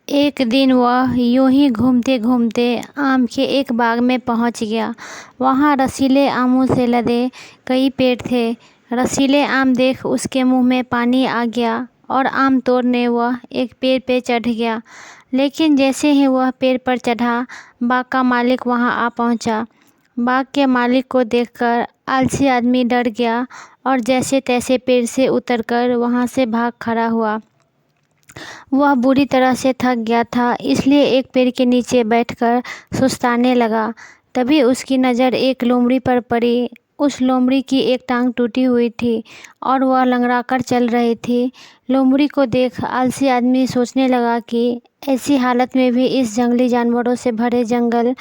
एक दिन वह यूं ही घूमते घूमते आम के एक बाग में पहुंच गया। वहां रसीले आमों से लदे कई पेड़ थे। रसीले आम देख उसके मुंह में पानी आ गया और आम तोड़ने वह एक पेड़ पे चढ़ गया। लेकिन जैसे ही वह पेड़ पर चढ़ा, बाग का मालिक वहां आ पहुंचा। बाग के मालिक को देखकर आलसी आदमी डर गया और जैसे तैसे पेड़ से उतरकर वहां से भाग खड़ा हुआ। वह बुरी तरह से थक गया था, इसलिए एक पेड़ के नीचे बैठकर सुस्ताने लगा। तभी उसकी नज़र एक लोमड़ी पर पड़ी। उस लोमड़ी की एक टांग टूटी हुई थी और वह लंगड़ाकर चल रही थी। लोमड़ी को देख आलसी आदमी सोचने लगा कि ऐसी हालत में भी इस जंगली जानवरों से भरे जंगल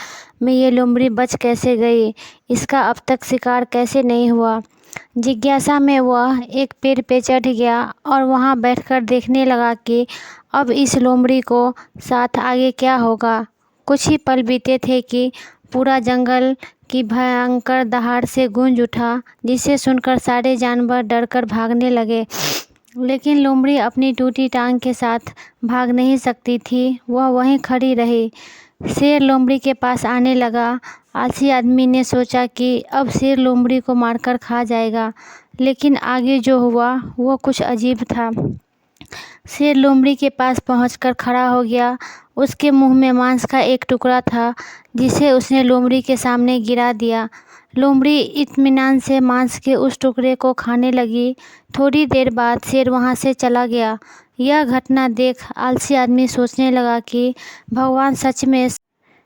में ये लोमड़ी बच कैसे गई, इसका अब तक शिकार कैसे नहीं हुआ। जिज्ञासा में वह एक पेड़ पे चढ़ गया और वहां बैठकर देखने लगा कि अब इस लोमड़ी को साथ आगे क्या होगा। कुछ ही पल बीते थे कि पूरा जंगल की भयंकर दहाड़ से गूंज उठा, जिसे सुनकर सारे जानवर डरकर भागने लगे। लेकिन लोमड़ी अपनी टूटी टांग के साथ भाग नहीं सकती थी, वह वहीं खड़ी रही। शेर लोमड़ी के पास आने लगा। आलसी आदमी ने सोचा कि अब शेर लोमड़ी को मारकर खा जाएगा, लेकिन आगे जो हुआ वो कुछ अजीब था। शेर लोमड़ी के पास पहुंचकर खड़ा हो गया। उसके मुंह में मांस का एक टुकड़ा था, जिसे उसने लोमड़ी के सामने गिरा दिया। लोमड़ी इत्मीनान से मांस के उस टुकड़े को खाने लगी। थोड़ी देर बाद शेर वहां से चला गया। यह घटना देख आलसी आदमी सोचने लगा कि भगवान सच में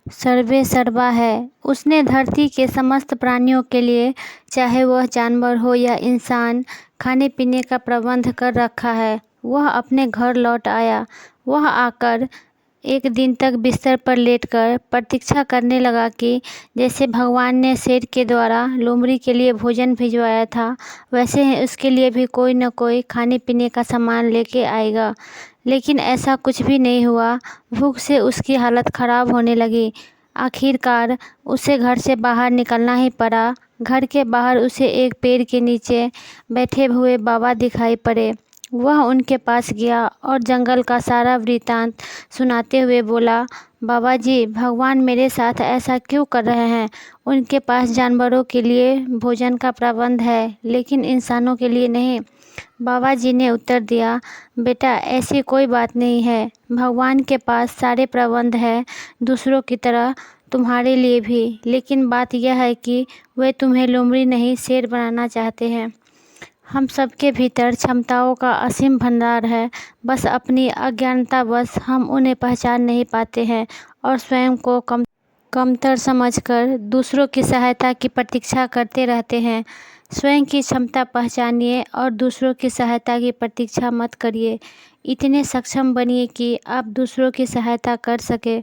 सर्वे सर्वा है। उसने धरती के समस्त प्राणियों के लिए, चाहे वह जानवर हो या इंसान, खाने पीने का प्रबंध कर रखा है। वह अपने घर लौट आया। वह आकर एक दिन तक बिस्तर पर लेटकर प्रतीक्षा करने लगा कि जैसे भगवान ने शेर के द्वारा लोमड़ी के लिए भोजन भिजवाया था, वैसे ही उसके लिए भी कोई न कोई खाने पीने का सामान लेके आएगा। लेकिन ऐसा कुछ भी नहीं हुआ। भूख से उसकी हालत खराब होने लगी। आखिरकार उसे घर से बाहर निकलना ही पड़ा। घर के बाहर उसे एक पेड़ के नीचे बैठे हुए बाबा दिखाई पड़े। वह उनके पास गया और जंगल का सारा वृत्तांत सुनाते हुए बोला, बाबा जी, भगवान मेरे साथ ऐसा क्यों कर रहे हैं? उनके पास जानवरों के लिए भोजन का प्रबंध है, लेकिन इंसानों के लिए नहीं। बाबा जी ने उत्तर दिया, बेटा, ऐसी कोई बात नहीं है। भगवान के पास सारे प्रबंध है, दूसरों की तरह तुम्हारे लिए भी। लेकिन बात यह है कि वे तुम्हें लोमड़ी नहीं, शेर बनाना चाहते हैं। हम सबके भीतर क्षमताओं का असीम भंडार है, बस अपनी अज्ञानतावश हम उन्हें पहचान नहीं पाते हैं और स्वयं को कमतर समझकर दूसरों की सहायता की प्रतीक्षा करते रहते हैं। स्वयं की क्षमता पहचानिए और दूसरों की सहायता की प्रतीक्षा मत करिए। इतने सक्षम बनिए कि आप दूसरों की सहायता कर सके।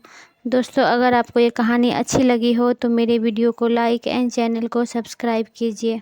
दोस्तों, अगर आपको ये कहानी अच्छी लगी हो तो मेरे वीडियो को लाइक एंड चैनल को सब्सक्राइब कीजिए।